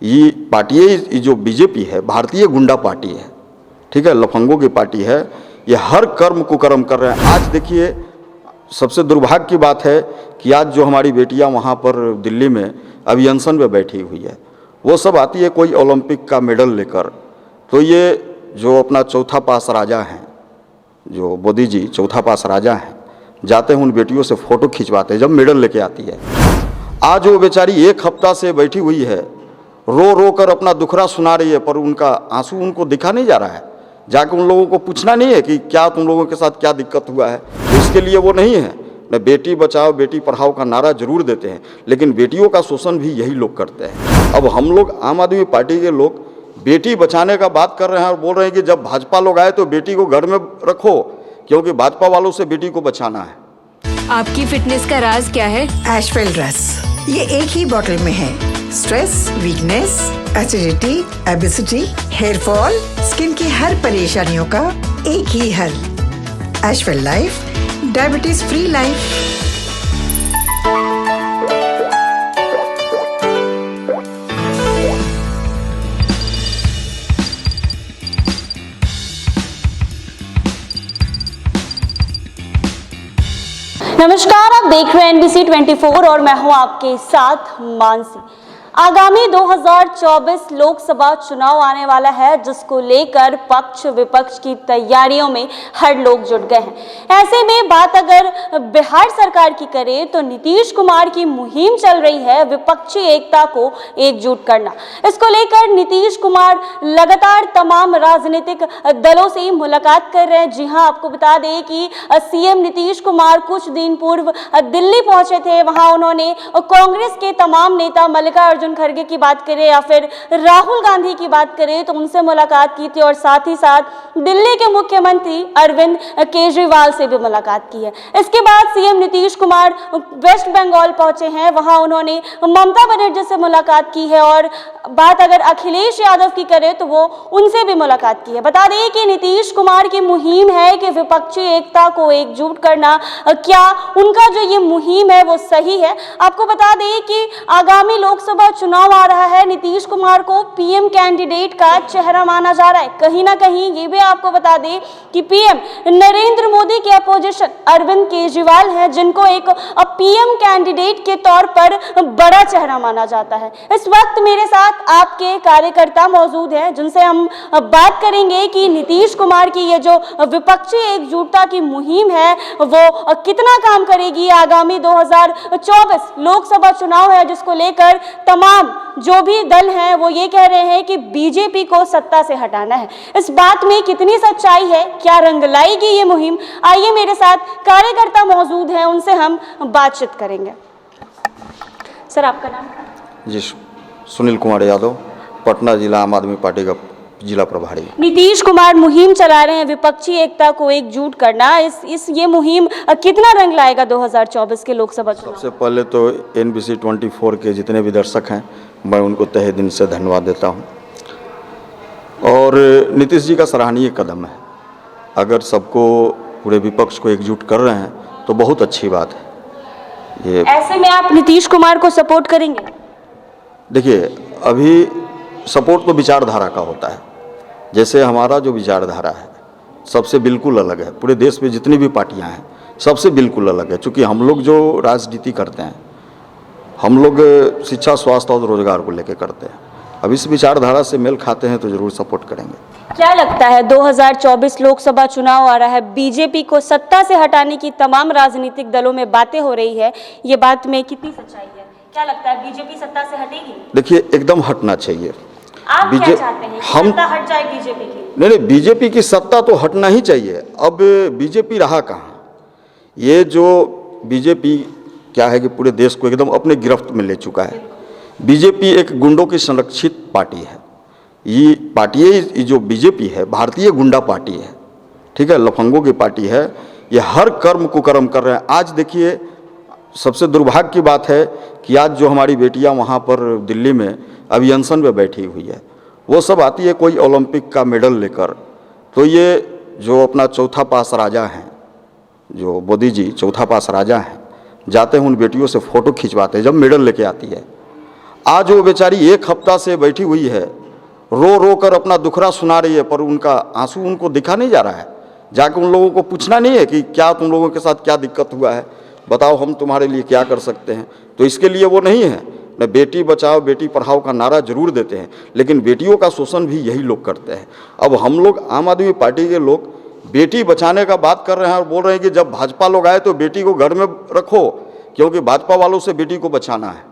ये पार्टी है, ये जो बीजेपी है भारतीय गुंडा पार्टी है, ठीक है, लफंगों की पार्टी है। ये हर कर्म कुकर्म कर रहे हैं। आज देखिए सबसे दुर्भाग्य की बात है कि आज जो हमारी बेटियां वहाँ पर दिल्ली में अभियंसन में बैठी हुई है, वो सब आती है कोई ओलंपिक का मेडल लेकर। तो ये जो अपना चौथा पास राजा हैं, जो मोदी जी चौथा पास राजा हैं, जाते हैं उन बेटियों से फ़ोटो खिंचवाते हैं जब मेडल लेके आती है। आज वो बेचारी एक हफ्ता से बैठी हुई है, रो रो कर अपना दुखड़ा सुना रही है, पर उनका आंसू उनको दिखा नहीं जा रहा है। जाकर उन लोगों को पूछना नहीं है कि क्या तुम लोगों के साथ क्या दिक्कत हुआ है, तो इसके लिए वो नहीं है। न बेटी बचाओ बेटी पढ़ाओ का नारा जरूर देते हैं, लेकिन बेटियों का शोषण भी यही लोग करते हैं। अब हम लोग आम आदमी पार्टी के लोग बेटी बचाने का बात कर रहे हैं और बोल रहे हैं कि जब भाजपा लोग आए तो बेटी को घर में रखो, क्योंकि भाजपा वालों से बेटी को बचाना है। आपकी फिटनेस का राज क्या है? एशवेल रस, ये एक ही बोतल में है। Stress, weakness, acidity, obesity, hair fall, skin की हर परेशानियों का एक ही हल। एशवेल लाइफ, डायबिटीज फ्री लाइफ। नमस्कार, आप देख रहे हैं NBC 24 और मैं हूं आपके साथ मानसी। आगामी 2024 लोकसभा चुनाव आने वाला है, जिसको लेकर पक्ष विपक्ष की तैयारियों में हर लोग जुट गए हैं। ऐसे में बात अगर बिहार सरकार की करें तो नीतीश कुमार की मुहिम चल रही है विपक्षी एकता को एकजुट करना। इसको लेकर नीतीश कुमार लगातार तमाम राजनीतिक दलों से मुलाकात कर रहे हैं। जी हां, आपको बता दें कि सीएम नीतीश कुमार कुछ दिन पूर्व दिल्ली पहुंचे थे। वहां उन्होंने कांग्रेस के तमाम नेता मल्लिकार्जुन खड़गे की बात करें या फिर राहुल गांधी की बात करें तो उनसे मुलाकात की थी, और साथ ही साथ दिल्ली के मुख्यमंत्री अरविंद केजरीवाल से भी मुलाकात की है। इसके बाद सीएम नीतीश कुमार वेस्ट बंगाल पहुंचे हैं, वहां उन्होंने ममता बनर्जी से मुलाकात की है, और बात अगर अखिलेश यादव की करें तो वो उनसे भी मुलाकात की है। बता दें कि नीतीश कुमार की मुहिम है कि विपक्षी एकता को एकजुट करना। क्या उनका जो ये मुहिम है वो सही है? आपको बता दें कि आगामी लोकसभा चुनाव आ रहा है, नीतीश कुमार को पीएम कैंडिडेट का चेहरा माना जा रहा है। कहीं ना कहीं ये भी आपको बता दें कि पीएम नरेंद्र मोदी के अपोजिशन अरविंद केजरीवाल हैं, जिनको एक पीएम कैंडिडेट के तौर पर बड़ा चेहरा माना जाता है। इस वक्त मेरे साथ आपके कार्यकर्ता मौजूद हैं, जिनसे हम बात करेंगे कि नीतीश कुमार की ये जो विपक्षी एकजुटता की मुहिम है वो कितना काम करेगी। आगामी 2024 लोकसभा चुनाव है, जिसको लेकर तमाम जो भी दल हैं वो ये कह रहे हैं कि बीजेपी को सत्ता से हटाना है। इस बात में कितनी सच्चाई है, क्या रंग लाएगी ये मुहिम? आइए, मेरे साथ कार्यकर्ता मौजूद हैं, उनसे हम बातचीत करेंगे। सर, आपका नाम? जी, सुनील कुमार यादव, पटना जिला आम आदमी पार्टी का जिला प्रभारी। नीतीश कुमार मुहिम चला रहे हैं विपक्षी एकता को एकजुट करना। ये मुहिम कितना रंग लाएगा 2024 के लोकसभा चुनाव? सबसे पहले तो NBC 24 के जितने भी दर्शक हैं मैं उनको तहे दिल से धन्यवाद देता हूं, और नीतीश जी का सराहनीय कदम है। अगर सबको पूरे विपक्ष को एकजुट कर रहे हैं तो बहुत अच्छी बात है। ये ऐसे में आप नीतीश कुमार को सपोर्ट करेंगे? देखिए, अभी सपोर्ट तो विचारधारा का होता है। जैसे हमारा जो विचारधारा है सबसे बिल्कुल अलग है, पूरे देश में जितनी भी पार्टियां हैं सबसे बिल्कुल अलग है। चूँकि हम लोग जो राजनीति करते हैं, हम लोग शिक्षा, स्वास्थ्य और रोजगार को लेकर करते हैं। अब इस विचारधारा से मेल खाते हैं तो जरूर सपोर्ट करेंगे। क्या लगता है 2024 लोकसभा चुनाव आ रहा है, बीजेपी को सत्ता से हटाने की तमाम राजनीतिक दलों में बातें हो रही है, ये बात में कितनी सच्चाई है? क्या लगता है बीजेपी सत्ता से हटेगी? देखिए, एकदम हटना चाहिए। आप क्या चाहते हैं? हम सत्ता हट जाए बीजेपी की? नहीं, बीजेपी की सत्ता तो हटना ही चाहिए। अब बीजेपी रहा कहाँ? ये जो बीजेपी क्या है कि पूरे देश को एकदम अपने गिरफ्त में ले चुका है। बीजेपी एक गुंडों की संरक्षित पार्टी है। ये पार्टी है, ये जो बीजेपी है भारतीय गुंडा पार्टी है, ठीक है, लफंगों की पार्टी है। ये हर कर्म कुकर्म कर रहे हैं। आज देखिए सबसे दुर्भाग्य की बात है कि आज जो हमारी बेटियां वहाँ पर दिल्ली में अभियंसन में बैठी हुई है, वो सब आती है कोई ओलंपिक का मेडल लेकर। तो ये जो अपना चौथा पास राजा हैं, जो मोदी जी चौथा पास राजा हैं, जाते हैं उन बेटियों से फ़ोटो खिंचवाते हैं जब मेडल लेके आती है। आज वो बेचारी एक हफ्ता से बैठी हुई है, रो रो कर अपना दुखड़ा सुना रही है, पर उनका आंसू उनको दिखा नहीं जा रहा है। जाकर उन लोगों को पूछना नहीं है कि क्या तुम लोगों के साथ क्या दिक्कत हुआ है, बताओ हम तुम्हारे लिए क्या कर सकते हैं। तो इसके लिए वो नहीं है। न बेटी बचाओ बेटी पढ़ाओ का नारा जरूर देते हैं, लेकिन बेटियों का शोषण भी यही लोग करते हैं। अब हम लोग आम आदमी पार्टी के लोग बेटी बचाने का बात कर रहे हैं और बोल रहे हैं कि जब भाजपा लोग आए तो बेटी को घर में रखो, क्योंकि भाजपा वालों से बेटी को बचाना है।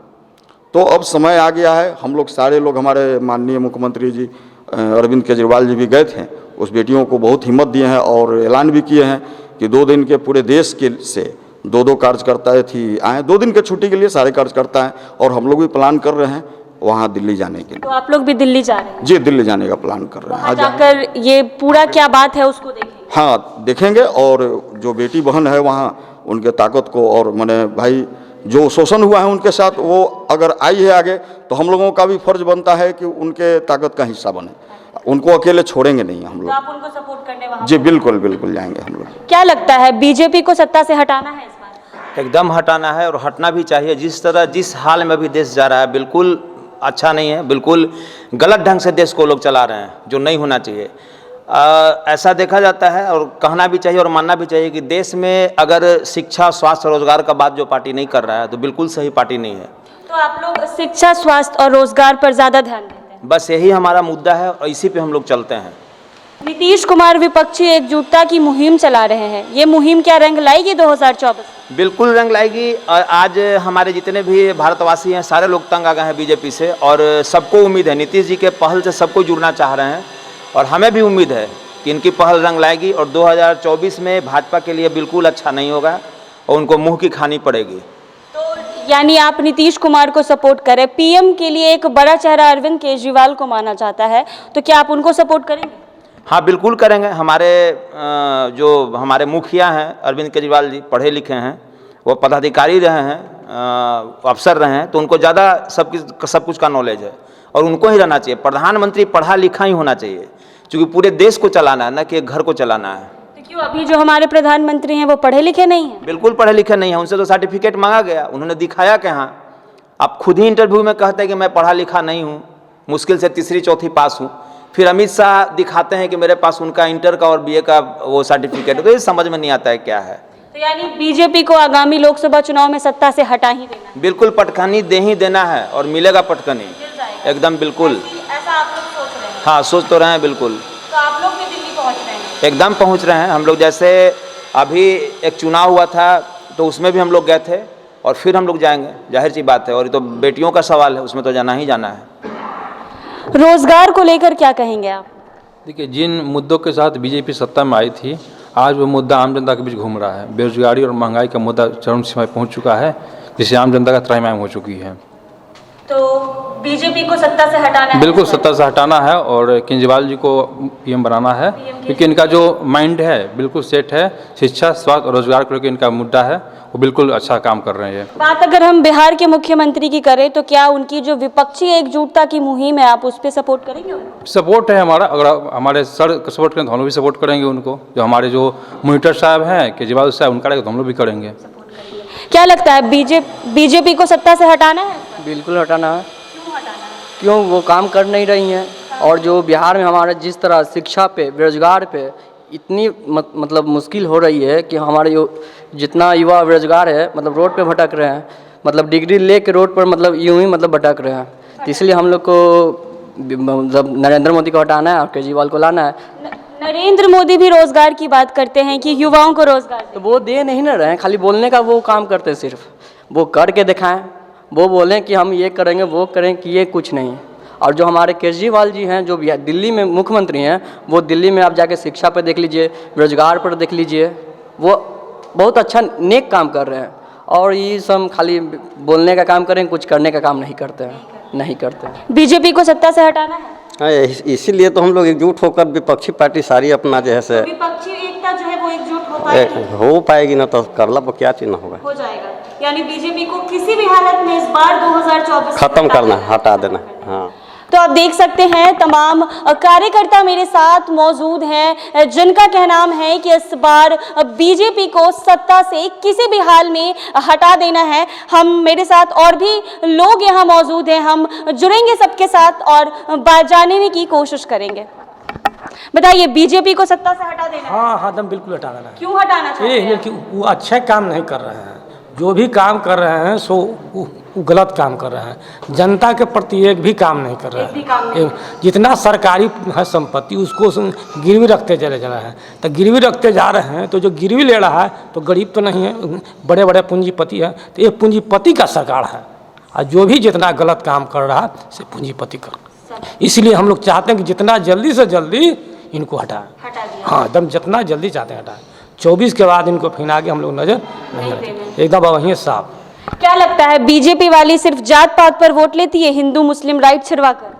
तो अब समय आ गया है, हम लोग सारे लोग, हमारे माननीय मुख्यमंत्री जी अरविंद केजरीवाल जी भी गए थे, उस बेटियों को बहुत हिम्मत दिए हैं और ऐलान भी किए हैं कि 2 दिन के पूरे देश के से 2 कार्यकर्ता थी आए, 2 दिन के छुट्टी के लिए सारे कार्यकर्ता हैं, और हम लोग भी प्लान कर रहे हैं वहाँ दिल्ली जाने के लिए। तो आप लोग भी दिल्ली जा रहे हैं? जी, दिल्ली जाने का प्लान कर रहे हैं। वहाँ जाकर ये पूरा क्या बात है उसको देखेंगे? हाँ, देखेंगे, और जो बेटी बहन है वहाँ उनके ताकत को, और मैंने भाई जो शोषण हुआ है उनके साथ, वो अगर आई है आगे तो हम लोगों का भी फर्ज बनता है कि उनके ताकत का हिस्सा बने, उनको अकेले छोड़ेंगे नहीं हम तो लोग। आप उनको सपोर्ट करने वहाँ? जी बिल्कुल बिल्कुल जाएंगे हम लोग। क्या लगता है बीजेपी को सत्ता से हटाना है इस बार? एकदम हटाना है, और हटना भी चाहिए। जिस तरह जिस हाल में अभी देश जा रहा है बिल्कुल अच्छा नहीं है, बिल्कुल गलत ढंग से देश को लोग चला रहे हैं, जो नहीं होना चाहिए। ऐसा देखा जाता है और कहना भी चाहिए और मानना भी चाहिए कि देश में अगर शिक्षा स्वास्थ्य रोजगार का बात जो पार्टी नहीं कर रहा है तो बिल्कुल सही पार्टी नहीं है। तो आप लोग शिक्षा स्वास्थ्य और रोजगार पर ज़्यादा ध्यान देते हैं? बस यही हमारा मुद्दा है और इसी पे हम लोग चलते हैं। नीतीश कुमार विपक्षी एकजुटता की मुहिम चला रहे हैं, ये मुहिम क्या रंग लाएगी 2024? बिल्कुल रंग लाएगी। और आज हमारे जितने भी भारतवासी हैं सारे लोग तंग आ गए हैं बीजेपी से, और सबको उम्मीद है नीतीश जी के पहल से सबको जुड़ना चाह रहे हैं, और हमें भी उम्मीद है कि इनकी पहल रंग लाएगी और 2024 में भाजपा के लिए बिल्कुल अच्छा नहीं होगा और उनको मुंह की खानी पड़ेगी। तो यानी आप नीतीश कुमार को सपोर्ट करें। पीएम के लिए एक बड़ा चेहरा अरविंद केजरीवाल को माना जाता है, तो क्या आप उनको सपोर्ट करेंगे? हाँ बिल्कुल करेंगे। हमारे जो हमारे मुखिया हैं अरविंद केजरीवाल जी पढ़े लिखे हैं, वो पदाधिकारी रहे हैं, अफसर रहे हैं, तो उनको ज़्यादा सब कुछ का नॉलेज है और उनको ही रहना चाहिए। प्रधानमंत्री पढ़ा लिखा ही होना चाहिए, क्योंकि पूरे देश को चलाना है, न कि एक घर को चलाना है। तो क्यों अभी जो हमारे प्रधानमंत्री हैं वो पढ़े लिखे नहीं हैं? बिल्कुल पढ़े लिखे नहीं हैं, उनसे तो सर्टिफिकेट मांगा गया, उन्होंने दिखाया कहाँ। आप खुद ही इंटरव्यू में कहते हैं कि मैं पढ़ा लिखा नहीं हूँ, मुश्किल से 3री 4थी पास हूँ। फिर अमित शाह दिखाते हैं कि मेरे पास उनका इंटर का और बीए का वो सर्टिफिकेट है, तो ये समझ में नहीं आता है क्या है। तो यानी बीजेपी को आगामी लोकसभा चुनाव में सत्ता से हटा ही देना है? बिल्कुल पटखनी दे ही देना है, और मिलेगा पटखनी एकदम बिल्कुल। ऐसा आप लोग सोच रहे हैं? हाँ सोच तो रहे हैं बिल्कुल। तो आप लोग भी दिल्ली पहुंच रहे हैं? एकदम पहुंच रहे हैं हम लोग। जैसे अभी एक चुनाव हुआ था तो उसमें भी हम लोग गए थे, और फिर हम लोग जाएंगे, जाहिर सी बात है। और ये तो बेटियों का सवाल है, उसमें तो जाना ही जाना है। रोजगार को लेकर क्या कहेंगे आप? देखिए, जिन मुद्दों के साथ बीजेपी सत्ता में आई थी, आज वो मुद्दा आम जनता के बीच घूम रहा है। बेरोजगारी और महंगाई का मुद्दा चरम सीमा पर पहुंच चुका है, जिससे आम जनता का त्राहिमाम हो चुकी है। तो बीजेपी को सत्ता से हटाना है? बिल्कुल सत्ता से हटाना है और केजरीवाल जी को पीएम बनाना है, क्योंकि इनका जो माइंड है बिल्कुल सेट है। शिक्षा स्वास्थ्य और रोजगार को लेकर इनका मुद्दा है, वो बिल्कुल अच्छा काम कर रहे हैं। बात अगर हम बिहार के मुख्यमंत्री की करें तो क्या उनकी जो विपक्षी एकजुटता की मुहिम है आप उस पर सपोर्ट करेंगे? सपोर्ट है हमारा, अगर हमारे सर सपोर्ट करें तो हम लोग भी सपोर्ट करेंगे उनको। जो हमारे जो मॉनिटर साहब हैं केजरीवाल साहब, उनका रहेगा तो हम लोग भी करेंगे। क्या लगता है बीजेपी को सत्ता से हटाना है? बिल्कुल हटाना है। क्यों? वो काम कर नहीं रही हैं, और जो बिहार में हमारे जिस तरह शिक्षा पे बेरोजगार पे इतनी मतलब मुश्किल हो रही है कि हमारे जितना युवा बेरोजगार है मतलब रोड पे भटक रहे हैं, मतलब डिग्री ले के रोड पर मतलब यूं ही मतलब भटक रहे हैं। तो इसलिए हम लोग को मतलब नरेंद्र मोदी को हटाना है और केजरीवाल को लाना है। नरेंद्र मोदी भी रोजगार की बात करते हैं कि युवाओं को रोजगार तो वो दे नहीं ना रहे हैं, खाली बोलने का वो काम करते हैं, सिर्फ वो करके दिखाएं। वो बोलें कि हम ये करेंगे वो करें, कि ये कुछ नहीं। और जो हमारे केजरीवाल जी हैं जो दिल्ली में मुख्यमंत्री हैं, वो दिल्ली में आप जाके शिक्षा पर देख लीजिए, रोजगार पर देख लीजिए, वो बहुत अच्छा नेक काम कर रहे हैं। और ये सब खाली बोलने का काम करें, कुछ करने का काम नहीं करते हैं, नहीं करते हैं। बीजेपी को सत्ता से हटाना है? हाँ, इसीलिए तो हम लोग एकजुट होकर विपक्षी पार्टी सारी अपना जैसे विपक्षी एकता जो है वो एकजुट हो पाएगी? हो पाएगी ना, तो करला पर क्या चिन्ह होगा। हो जाएगा। यानी बीजेपी को किसी भी हालत में इस बार 2024 खत्म करना, हटा देना। हाँ, तो आप देख सकते हैं तमाम कार्यकर्ता मेरे साथ मौजूद हैं जिनका कहना है कि इस बार बीजेपी को सत्ता से किसी भी हाल में हटा देना है। मेरे साथ और भी लोग यहाँ मौजूद हैं, हम जुड़ेंगे सबके साथ और जानने की कोशिश करेंगे। बताइए, बीजेपी को सत्ता से हटा देना? हाँ, एकदम बिल्कुल हटा देना है। क्यों हटाना चाहते हैं? कि वो अच्छे काम नहीं कर रहे हैं, जो भी काम कर रहे हैं सो वो गलत काम कर रहे हैं। जनता के प्रति एक भी काम नहीं कर रहे हैं। जितना सरकारी है संपत्ति उसको गिरवी रखते चले जा रहे हैं। तो गिरवी रखते जा रहे हैं तो जो गिरवी ले रहा है तो गरीब तो नहीं है, बड़े बड़े पूंजीपति है। तो ये पूंजीपति का सरकार है और जो भी जितना गलत काम कर रहा है से पूंजीपति कर। इसलिए हम लोग चाहते हैं कि जितना जल्दी से जल्दी इनको हटाएं। हाँ, एकदम जितना जल्दी चाहते हैं हटाएं। 24 के बाद इनको फिर आगे हम लोग नजर नहीं रखेंगे, एकदम वहीं साफ। क्या लगता है, बीजेपी वाली सिर्फ जात पात पर वोट लेती है, हिंदू मुस्लिम राइट छिड़वाकर?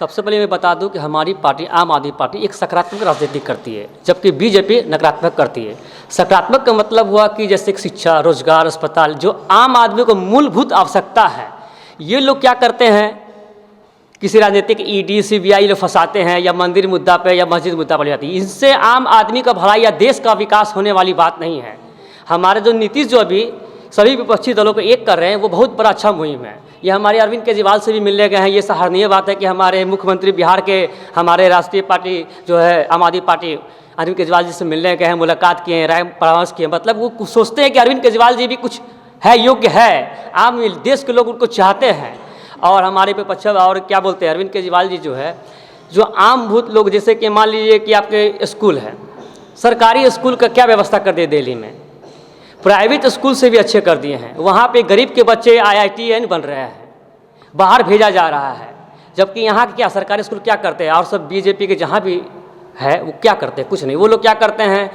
सबसे पहले मैं बता दूं कि हमारी पार्टी आम आदमी पार्टी एक सकारात्मक राजनीति करती है, जबकि बीजेपी नकारात्मक करती है। सकारात्मक का मतलब हुआ कि जैसे शिक्षा, रोजगार, अस्पताल, जो आम आदमी को मूलभूत आवश्यकता है, ये लोग क्या करते हैं, किसी राजनीतिक ईडी सीबीआई लोग फंसाते हैं या मंदिर मुद्दा पे या मस्जिद मुद्दा पर जाती है। इनसे आम आदमी का भलाई या देश का विकास होने वाली बात नहीं है। हमारे जो नीतीश जो अभी सभी विपक्षी दलों को एक कर रहे हैं वो बहुत बड़ा अच्छा मुहिम है। ये हमारे अरविंद केजरीवाल से भी मिलने गए हैं। ये सराहनीय बात है कि हमारे मुख्यमंत्री बिहार के, हमारे राष्ट्रीय पार्टी जो है आम आदमी पार्टी, अरविंद केजरीवाल जी से मिलने गए हैं, मुलाकात किए हैं, राय परामर्श किए। मतलब वो कुछ सोचते हैं कि अरविंद केजरीवाल जी भी कुछ है, योग्य है, आम देश के लोग उनको चाहते हैं। और हमारे पे पश्चिम और क्या बोलते हैं, अरविंद केजरीवाल जी जो है, जो आम भूत लोग, जैसे कि मान लीजिए कि आपके स्कूल है, सरकारी स्कूल का क्या व्यवस्था कर दिए दिल्ली में, प्राइवेट स्कूल से भी अच्छे कर दिए हैं। वहाँ पे गरीब के बच्चे IITN बन रहे हैं, बाहर भेजा जा रहा है। जबकि यहाँ के क्या सरकारी स्कूल क्या करते हैं, और सब बीजेपी के जहाँ भी है वो क्या करते हैं, कुछ नहीं। वो लोग क्या करते हैं,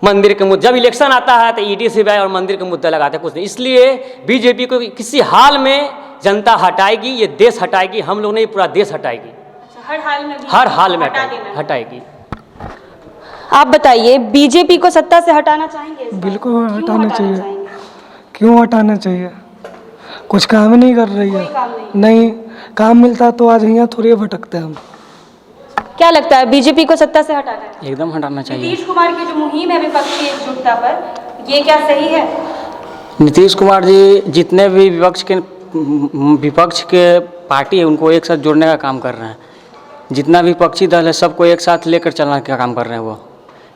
मंदिर के मुद्दा, जब इलेक्शन आता है तो ईडी सीबीआई और मंदिर के मुद्दा लगाते हैं, कुछ नहीं। इसलिए बीजेपी को किसी हाल में जनता हटाएगी, ये देश हटाएगी, हम लोग नहीं, पूरा देश हटाएगी। हर हाल में हटाएगी। आप बताइए, बीजेपी को सत्ता से हटाना चाहेंगे? बिल्कुल हटाना चाहिए। क्यों हटाना चाहिए? कुछ काम ही नहीं कर रही है। नहीं काम मिलता तो आज यहाँ थोड़ी भटकते हम। क्या लगता है, बीजेपी को सत्ता से हटाना चाहिए? एकदम हटाना चाहिए। नीतीश कुमार की जो मुहिम है विपक्षी एकजुटता पर, ये क्या सही है? नीतीश कुमार जी जितने भी विपक्ष के पार्टी है उनको एक साथ जोड़ने का काम कर रहे हैं। जितना भी विपक्षी दल है सबको एक साथ लेकर चलने का काम कर रहे हैं वो,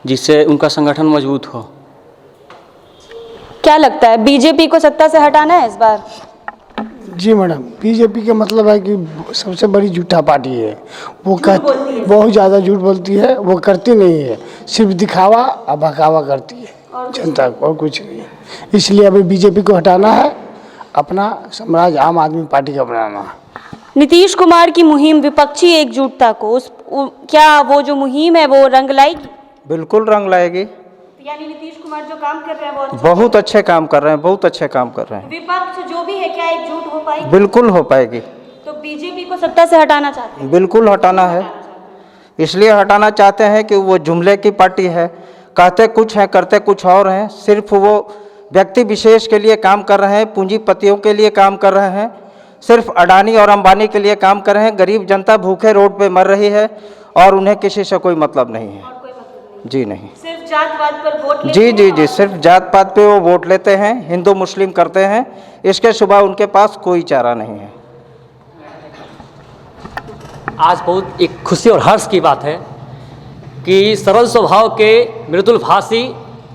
जिससे उनका संगठन मजबूत हो। क्या लगता है, बीजेपी को सत्ता से हटाना है इस बार? जी मैडम, बीजेपी का मतलब है कि सबसे बड़ी झूठा पार्टी है। वो बहुत ज़्यादा झूठ बोलती है, वो करती नहीं है, सिर्फ दिखावा और बहकावा करती है जनता को, और कुछ नहीं। इसलिए अभी बीजेपी को हटाना है, अपना साम्राज्य आम आदमी पार्टी का बनाना है। नीतीश कुमार की मुहिम विपक्षी एकजुटता को, क्या वो जो मुहिम है वो रंग लाएगी? बिल्कुल रंग लाएगी। यानी नीतीश कुमार जो काम कर रहे हैं वो बहुत अच्छे काम कर रहे हैं, बहुत अच्छे काम कर रहे हैं। विपक्ष जो भी है क्या एकजुट हो पाएगी? बिल्कुल हो पाएगी। तो बीजेपी को सत्ता से हटाना चाहते हैं? बिल्कुल हटाना है। इसलिए हटाना चाहते हैं कि वो जुमले की पार्टी है, कहते कुछ है करते कुछ और हैं। सिर्फ वो व्यक्ति विशेष के लिए काम कर रहे हैं, पूंजीपतियों के लिए काम कर रहे हैं, सिर्फ अडानी और अंबानी के लिए काम कर रहे हैं। गरीब जनता भूखे रोड पे मर रही है और उन्हें किसी से कोई मतलब नहीं है। जी नहीं, सिर्फ जात पात पर वोट जी जी जी, सिर्फ जात पात पे वो वोट लेते हैं, हिंदू मुस्लिम करते हैं, इसके सिवा उनके पास कोई चारा नहीं है। आज बहुत एक खुशी और हर्ष की बात है कि सरल स्वभाव के, मृदुल भाषी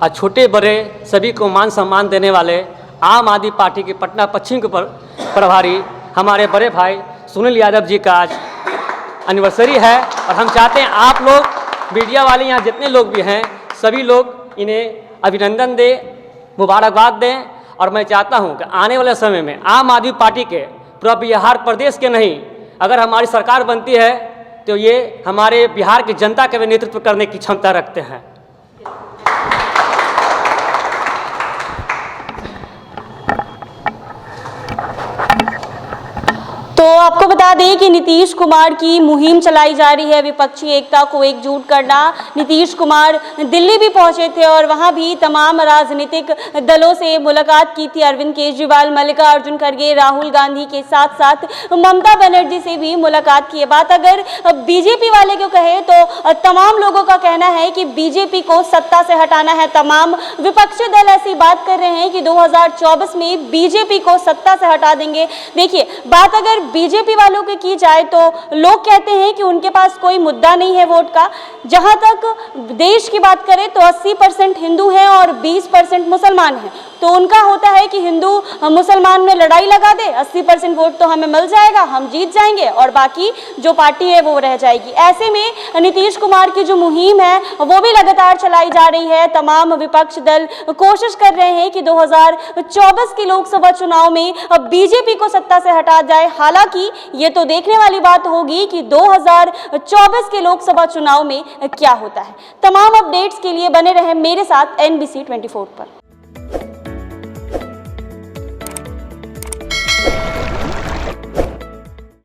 और छोटे बड़े सभी को मान सम्मान देने वाले आम आदमी पार्टी के पटना पश्चिम के प्रभारी हमारे बड़े भाई सुनील यादव जी का आज एनिवर्सरी है। और हम चाहते हैं आप लोग मीडिया वाले, यहाँ जितने लोग भी हैं, सभी लोग इन्हें अभिनंदन दें, मुबारकबाद दें। और मैं चाहता हूँ कि आने वाले समय में आम आदमी पार्टी के पूरा बिहार प्रदेश के नहीं, अगर हमारी सरकार बनती है तो ये हमारे बिहार की जनता का भी नेतृत्व करने की क्षमता रखते हैं। तो आपको बता दें कि नीतीश कुमार की मुहिम चलाई जा रही है विपक्षी एकता को एकजुट करना। नीतीश कुमार दिल्ली भी पहुंचे थे और वहां भी तमाम राजनीतिक दलों से मुलाकात की थी। अरविंद केजरीवाल, मल्लिकार्जुन खड़गे, राहुल गांधी के साथ साथ ममता बनर्जी से भी मुलाकात की है। बात अगर बीजेपी वाले को कहे तो तमाम लोगों का कहना है कि बीजेपी को सत्ता से हटाना है। तमाम विपक्षी दल ऐसी बात कर रहे हैं कि 2024 में बीजेपी को सत्ता से हटा देंगे। देखिए, बात अगर बीजेपी वालों की जाए तो लोग कहते हैं कि उनके पास कोई मुद्दा नहीं है वोट का। जहां तक देश की बात करें तो 80% हिंदू हैं और 20% मुसलमान हैं, तो उनका होता है कि हिंदू मुसलमान में लड़ाई लगा दे, 80% वोट तो हमें मिल जाएगा, हम जीत जाएंगे और बाकी जो पार्टी है वो रह जाएगी। ऐसे में नीतीश कुमार की जो मुहिम है वो भी लगातार चलाई जा रही है। तमाम विपक्ष दल कोशिश कर रहे हैं कि 2024 के लोकसभा चुनाव में बीजेपी को सत्ता से हटा जाए। हालांकि ये तो देखने वाली बात होगी कि 2024 के लोकसभा चुनाव में क्या होता है। तमाम अपडेट्स के लिए बने रहें मेरे साथ NBC 24 पर।